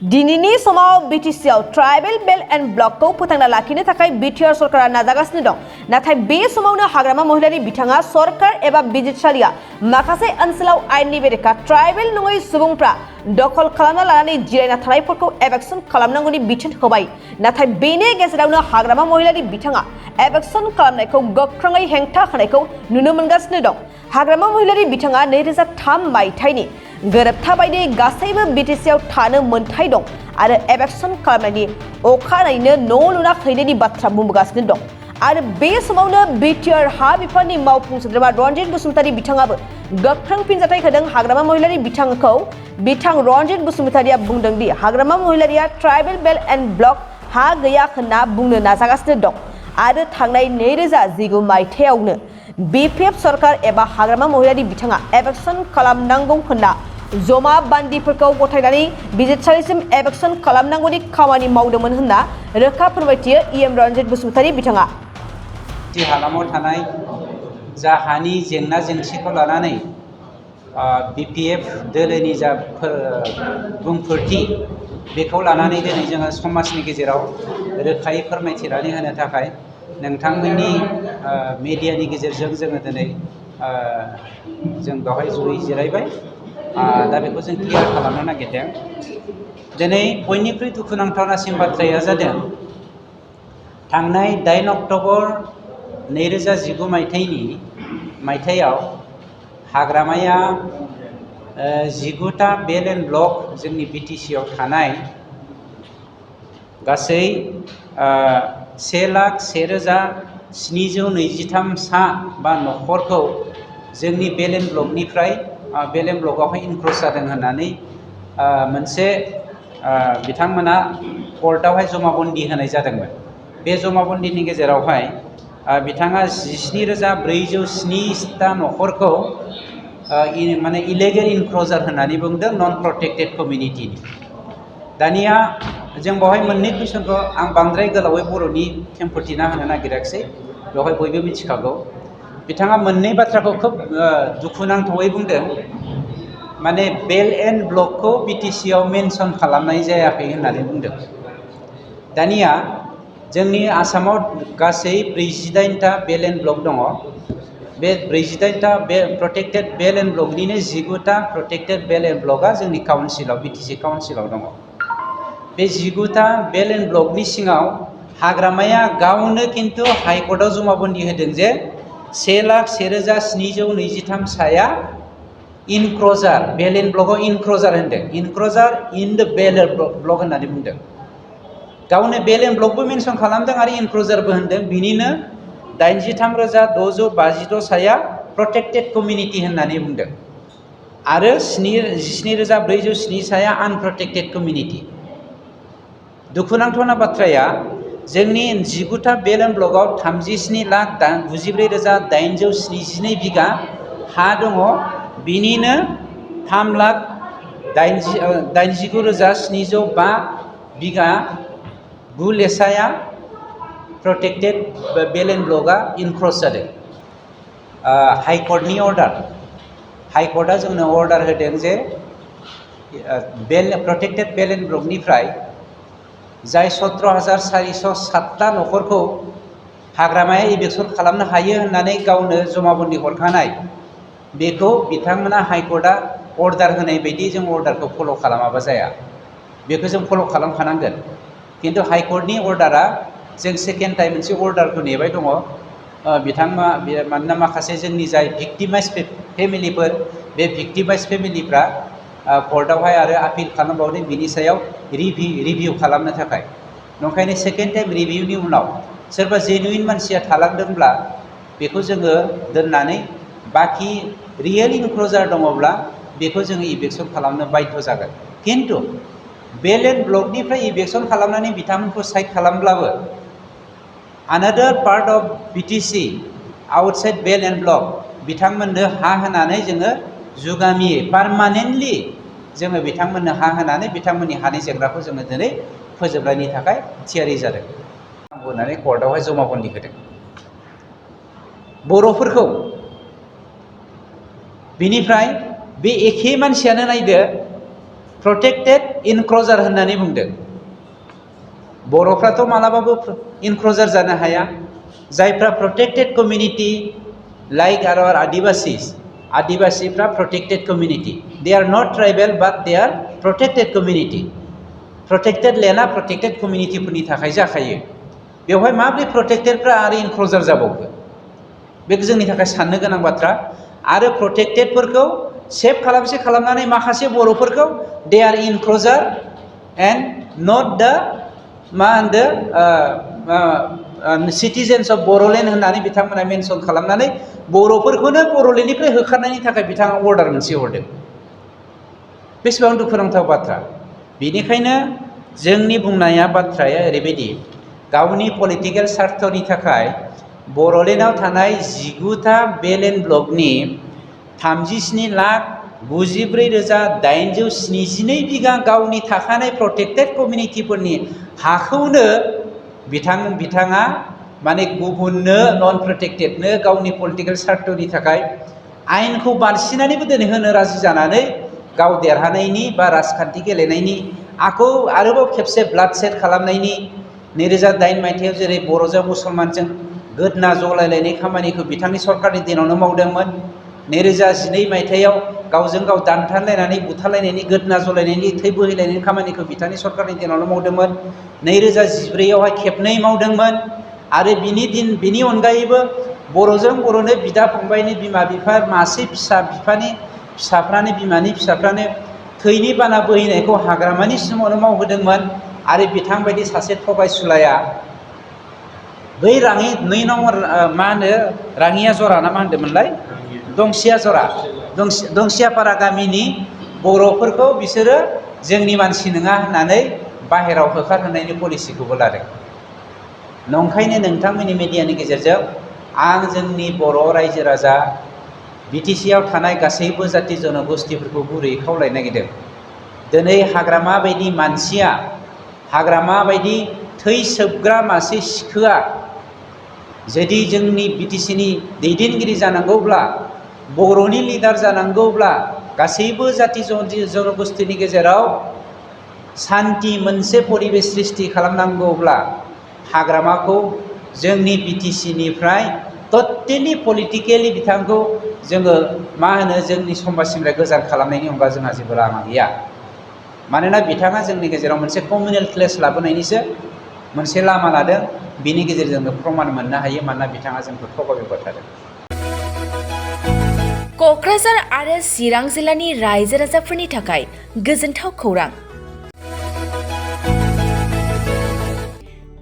दिनैनि समाव बिटिसिआव tribal belt and ब्लकखौ फोथांना लाखिनो थाखाय बिटिआर सरकारा नाजागासिनो दं। नाथाय बे समावनो हाग्रामा महिलारि बिथाङा सरकार एबा बिजिरसालिया माखासे ओनसोलाव आयेननि बेरेखा ट्राइबेल नङै सुबुंफ्रा दखल खालामना लानानै जिरायना थानायफोरखौ एभेक्सन खालामनांगौनि बिथोन होबाय। नाथाय बेनि गेजेरावनो हाग्रामा महिलारि बिथाङा एभेक्सन खालामनायखौ गोख्रोङै हेंथा होनायखौ नुनो मोनगासिनो दं। हाग्रामा महिलारि बिथाङा 2003 मायथाइनि गोरोबथा बायदियै गासैबो बिटिसिआव थानो मोन्थाय दं आरो एभेक्सन खालामनायनि अखानायैनो न' लुना हैनायनि बाथ्रा बुंबोगासिनो दं। आरो बे समावनो बिटिआर हा बिफाननि मावफुं सोद्रोमा रनजित बसुमतारी बिथाङाबो गोख्रों फिनजाथाय होदों। हाग्रामा महिलारि बिथांखौ रनजित बसुमतारीया बुंदों दि हाग्रामा महिलारिया ट्राइबेल बेल्ट एन्ड ब्लक हा गैया होनना बुंनो नाजागासिनो दं आरो थांनाय 2019 मायथाइयावनो बिपिएफ सरकार एबा हाग्रामा महिलारि बिथाङा एभेक्सन खालामनांगौ होनना जमा बान्दिफोरखौ गथायनानै बिजिरसालिसिम एभेक्सन खालामनांगौनि खामानि मावदोंमोन होनना रोखा फोरमायथियो रनजित बसुमतारी बिथाङा। हालामाव थानाय जा हानि जेंना जेंसिखौ लानानै बिपिएफ दोलोनि जा बुंफोरथि बेखौ लानानै दिनै जोङो समाजनि गेजेराव रोखायै फोरमायथिनानै होनो थाखाय नोंथांमोननि मिडियानि गेजेरजों जोङो दिनै जों बेवहाय जयै जिरायबाय। दा बेखौ जों क्लियार खालामनो नागिरदों। दिनै बयनिख्रुइ दुखुनांथावनासिन बाथ्राया जादों थांनाय 8 अक्ट'बर 2019 मायथाइयाव हाग्रामाया 19टा बेल्ट एन्ड ब्लक जोंनि बिटिसिआव थानाय गासै 1,01,723 सा बा न'खरखौ जोंनि बेल्ट एन्ड ब्लकनिफ्राय बेल्ट एन्ड ब्लकआवहाय इनक्ल'ज जादों होननानै मोनसे बिथांमोना कर्टआवहाय जमाबन्दी होनाय जादोंमोन। बे जमाबन्दिनि गेजेरावहाय बिथाङा 17,407टा न'खरखौ माने इलिगेल इनक्ल'जार होननानै बुंदों नन प्रटेक्टेड कमिउनिटिनि। दानिया जों बेवहाय मोननै कुइसनखौ आं बांद्राय गोलावै बर'नि खेंफोरथिना होनो नागिराखिसै, बेवहाय बयबो मिथिखागौ। बिथाङा मोननै बाथ्राखौ खोब दुखुनांथावै बुंदों, माने बेल्ट एन्ड ब्लकखौ बिटिसिआव मेनसन खालामनाय जायाखै होननानै बुंदों। दानिया जोंनि आसामाव गासै 48टा बेल्ट एन्ड ब्लक दङ। बे 48टा प्रटेक्टेड बेल्ट एन्ड ब्लकनिनो 19टा प्रटेक्टेड बेल्ट एन्ड ब्लकआ जोंनि काउन्सिलाव बिटिसि काउन्सिलाव दङ। बे 19टा बेल्ट एन्ड ब्लकनि सिङाव हाग्रामाया गावनो खिन्थु हाइकर्टआव जमाबन्दी होदों जे 1,01,723 साया इनक्ल'जार बेल्ट एन्ड ब्लकआव इनक्ल'जार होनदों, इनक्ल'जार in the belt and block होननानै बुंदों। गावनो बेल्ट एन्ड ब्लकबो मेनसन खालामदों आरो इनक्ल'जारबो होनदों। बिनिनो 83,652 साया प्रटेक्टेड कमिउनिटि होननानै बुंदों आरो 17,407 साया आनप्रटेक्टेड कमिउनिटि। दुखुनांथावना बाथ्राया जोंनि 19टा बेल्ट एन्ड ब्लकआव 37,94,872 बिगा हा दङ। बिनिनो 3,89,705 बिगा 9 लेसाया प्रटेक्टेड बेल्ट एन्ड ब्लकआ इनक्ल'ज जादों। हाइकर्टनि अर्डार, हाइकर्टआ जोंनो अर्डार होदों जे प्रटेक्टेड बेल्ट एन्ड ब्लकनिफ्राय जाय 17,407टा न'खरखौ हाग्रामाया इभिक्सन खालामनो हायो होननानै गावनो जमाबन्दी हरखानाय, बेखौ बिथांमोना हाइकर्टआ अर्डार होनाय बायदि जों अर्डारखौ फल' खालामाबा जाया। बेखौ जों फल' खालामखानांगोन। खिन्थु हाइकर्टनि अर्डारा जों सेकेन्ड टाइम मोनसे अर्डारखौ नेबाय दङ। मानोना माखासे जोंनि जाय भिक्टिमाइज फेमिलिफोर, बे भिक्टिमाइज फेमिलिफ्रा कर्टआवहाय आरो आपिल खालामबावदों बिनि सायाव रिभिउ खालामनो थाखाय। ओंखायनो सेकेन्ड टाइम रिभिउनि उनाव सोरबा जेनुइन मानसिया थालांदोंब्ला बेखौ जोङो दोननानै बाखि रियेल इनक्ल'जार दङब्ला बेखौ जोङो इभिक्सन खालामनो बाध्य जागोन। खिन्थु बेल्ट एन्ड ब्लकनिफ्राय इभिक्सन खालामनानै बिथांमोनखौ साइड खालामब्लाबो आनादार part of BTC outside belt and block बिथांमोननो हा होनानै जोङो जुगामियै पारमानेन्टलि जोङो बिथांमोननो हा होनानै बिथांमोननि हानि जेंनाखौ जोङो दिनै फोजोबनायनि थाखाय थियारि जादों होननानै कर्टआवहाय जमाबन्दी होदों। बर'फोरखौ बिनिफ्राय बे एखे मानसियानो नायदो प्रटेक्टेड इनक्ल'जार होननानै बुंदों। बर'फ्राथ' मालाबाबो इनक्ल'जार जानो हाया। जायफ्रा प्रटेक्टेड कमिउनिटि लाइक आवर आदिबासिफ्रा protected community, they are not tribal but they are protected community. Protected लेन्डआ प्रटेक्टेड कमिउनिटिफोरनि थाखाय जाखायो। बेवहाय माब्रै प्रटेक्टेडफ्रा आरो इनक्ल'जार जाबावो? बे जोंनि थाखाय साननो गोनां बाथ्रा। आरो प्रटेक्टेडफोरखौ सेभ खालामनानै माखासे बर'फोरखौ दे आर इनक्ल'जार एन्ड नट दा मा होनदो सिटिजेन्स अफ बर'लेण्ड होननानै बिथांमोना मेनसन खालामनानै बर'फोरखौनो बर'लेण्डनिफ्राय होखारनायनि थाखाय बिथाङा अर्डार मोनसे हरदों। बेसेबां दुखुनांथाव बाथ्रा। बेनिखायनो जोंनि बुंनाया बाथ्राया ओरैबायदि, गावनि पलिटिकेल स्वार्थनि थाखाय बर'लेण्डआव थानाय 19टा बेल एन्ड ब्लकनि 37,94,872 बिगा गावनि थाखानाय प्रटेक्टेड कमिउनिटिफोरनि हाखौनो बिथाङा माने गुबुननो नन प्रटेक्टेडनो गावनि पलिटिकेल स्वार्थनि थाखाय आयेनखौ बारसिनानैबो दिनै होनो राजि जानानै गाव देरहानायनि बा राजखान्थि गेलेनायनि आरोबाव खेबसे ब्लाड सेट खालामनायनि 2008 मायथाइयाव जेरै बर'जों मुसलमानजों गोदना जलायलायनाय खामानिखौ बिथांनि सरकारनि दिनावनो मावदोंमोन। 2012 मायथाइयाव गावजों गाव दानथारलायनानै बुथारलायनायनि गोदना जलायनायनि थै बोहैलायनायनि खामानिखौ बिथांनि सरकारनि दिनावनो मावदोंमोन। 2014आवहाय खेबनै मावदोंमोन। आरो बिनि अनगायैबो बर'जों बर'नो बिदा फंबायनि बिमा बिफा मासे बिफानि फिसाफ्रानो बिमानि फिसाफ्रानो थैनि बाना बोहैनायखौ हाग्रामानि समावनो मावहोदोंमोन। आरो बिथांबायदि सासे थगायसुलाया बै राङि 2 नम्बर राङिया जरा ना मा होनदोंमोनलाय, दंसिया जरा, दंसियापारा गामिनि बर'फोरखौ बिसोरो जोंनि मानसि नङा होननानै बाहेराव होखारहोनायनि पलिसिखौबो लादों। नंखायनो नोंथांमोननि मिडियानि गेजेरजों आं जोंनि बर' रायजो राजा बिटिसिआव थानाय गासैबो जाति जनगोष्ठीफोरखौ गुरैयै खावलायनो नागिरदों। दिनै हाग्रामा बायदि मानसिया, हाग्रामा बायदि थै सोबग्रा मासे सिखोआ जुदि जोंनि बिटिसिनि दैदेनगिरि जानांगौब्ला, बर'नि लिडार जानांगौब्ला, गासैबो जाति जनगोष्ठीनि गेजेराव सान्थि मोनसे परिबेस सृष्टि खालामनांगौब्ला हाग्रामाखौ जोंनि बिटिसिनिफ्राय टटेलि पलिटिकेलि बिथांखौ जोङो जोंनि समाजनिफ्राय गोजान खालामनायनि अनगा जोंहा जेबो लामा गैया। मानोना बिथाङा जोंनि गेजेराव मोनसे कमिउनेल क्लेश लाबोनायनिसो मोनसे लामा लादों। बिनि गेजेरजोंनो प्रमान मोननो हायो, मानोना बिथाङा जोंखौ थगायबोबाय थादों। क'क्राझार आरो चिरां जिल्लानि रायजो राजाफोरनि थाखाय गोजोनथाव खौरां।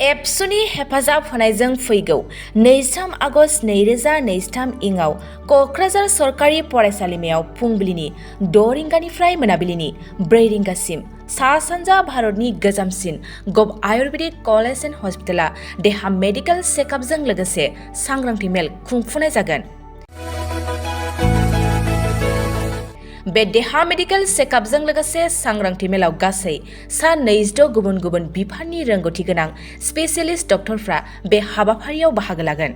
एबसुनि हेफाजाब होनायजों फैगौ 23 आगस्ट 2023 इंआव क'क्राझार सरकारि फरायसालिमायाव फुंबिलिनि 6 रिंगानिफ्राय मोनाबिलिनि 4 रिंगासिम सा-सानजा भारतनि गोजामसिन गभ आयुर्वेदिक कलेज एन्ड हस्पिटाला देहा मेडिकेल चेकआपजों लोगोसे सांग्रांथि मेल खुंफुंनाय जागोन। बे देहा मेडिकेल चेकआपजों लोगोसे सांग्रांथि मेलाव गासै सा-26 गुबुन गुबुन बिफाननि रोंगौथि गोनां स्पेसियलिस्ट डक्टरफ्रा बे हाबाफारियाव बाहागो लागोन।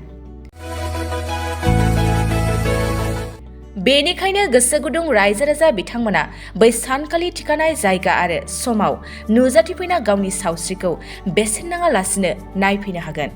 बेनिखायनो गोसो गुदुं रायजो राजा बिथांमोना बै सानखालि थिखानाय जायगा आरो समाव नुजाथिफैना गावनि सावस्रिखौ बेसेन नाङालासिनो नायफैनो हागोन।